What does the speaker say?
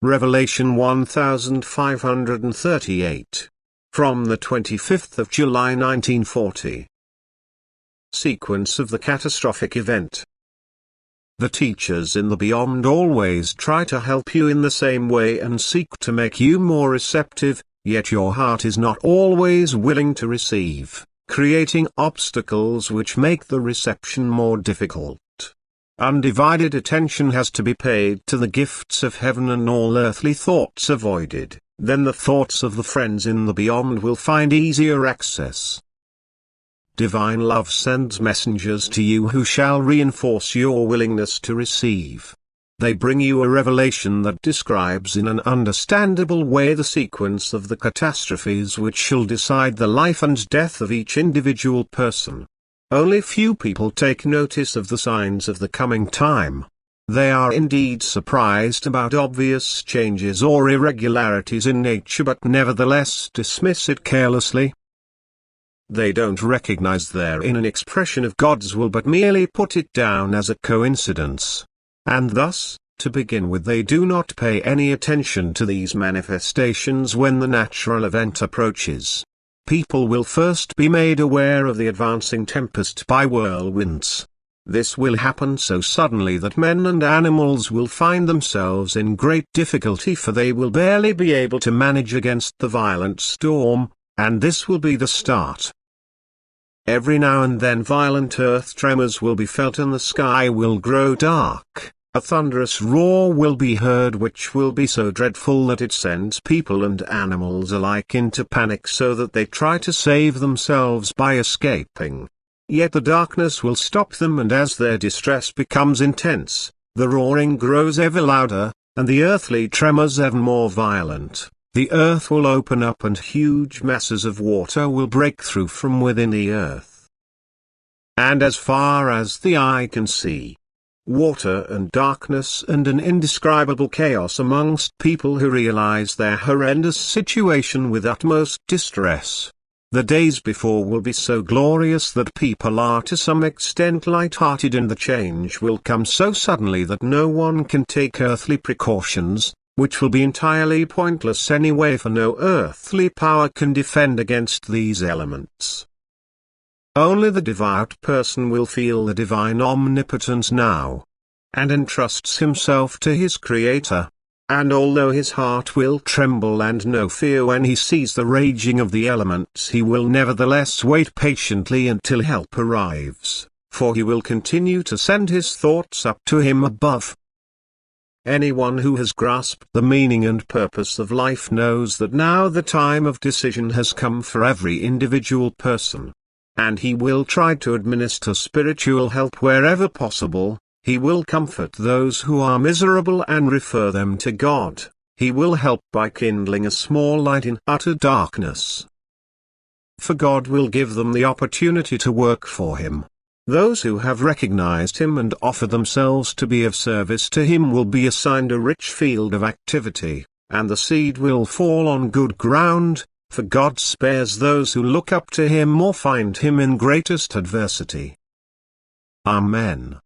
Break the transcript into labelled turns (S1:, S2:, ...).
S1: Revelation 1538. From the 25th of July 1940. Sequence of the catastrophic event. The teachers in the beyond always try to help you in the same way and seek to make you more receptive, yet your heart is not always willing to receive, creating obstacles which make the reception more difficult. Undivided attention has to be paid to the gifts of heaven and all earthly thoughts avoided, then the thoughts of the friends in the beyond will find easier access. Divine love sends messengers to you who shall reinforce your willingness to receive. They bring you a revelation that describes in an understandable way the sequence of the catastrophes which shall decide the life and death of each individual person. Only few people take notice of the signs of the coming time. They are indeed surprised about obvious changes or irregularities in nature but nevertheless dismiss it carelessly. They don't recognize therein an expression of God's will but merely put it down as a coincidence. And thus, to begin with, they do not pay any attention to these manifestations when the natural event approaches. People will first be made aware of the advancing tempest by whirlwinds. This will happen so suddenly that men and animals will find themselves in great difficulty, for they will barely be able to manage against the violent storm, and this will be the start. Every now and then violent earth tremors will be felt and the sky will grow dark. A thunderous roar will be heard which will be so dreadful that it sends people and animals alike into panic so that they try to save themselves by escaping. Yet the darkness will stop them, and as their distress becomes intense, the roaring grows ever louder, and the earthly tremors ever more violent. The earth will open up and huge masses of water will break through from within the earth. And as far as the eye can see, water and darkness and an indescribable chaos amongst people who realize their horrendous situation with utmost distress. The days before will be so glorious that people are to some extent light-hearted, and the change will come so suddenly that no one can take earthly precautions, which will be entirely pointless anyway, for no earthly power can defend against these elements. Only the devout person will feel the divine omnipotence now, and entrusts himself to his Creator. And although his heart will tremble and know fear when he sees the raging of the elements, he will nevertheless wait patiently until help arrives, for he will continue to send his thoughts up to him above. Anyone who has grasped the meaning and purpose of life knows that now the time of decision has come for every individual person. And he will try to administer spiritual help wherever possible. He will comfort those who are miserable and refer them to God. He will help by kindling a small light in utter darkness. For God will give them the opportunity to work for Him. Those who have recognized Him and offer themselves to be of service to Him will be assigned a rich field of activity, and the seed will fall on good ground. For God spares those who look up to Him or find Him in greatest adversity. Amen.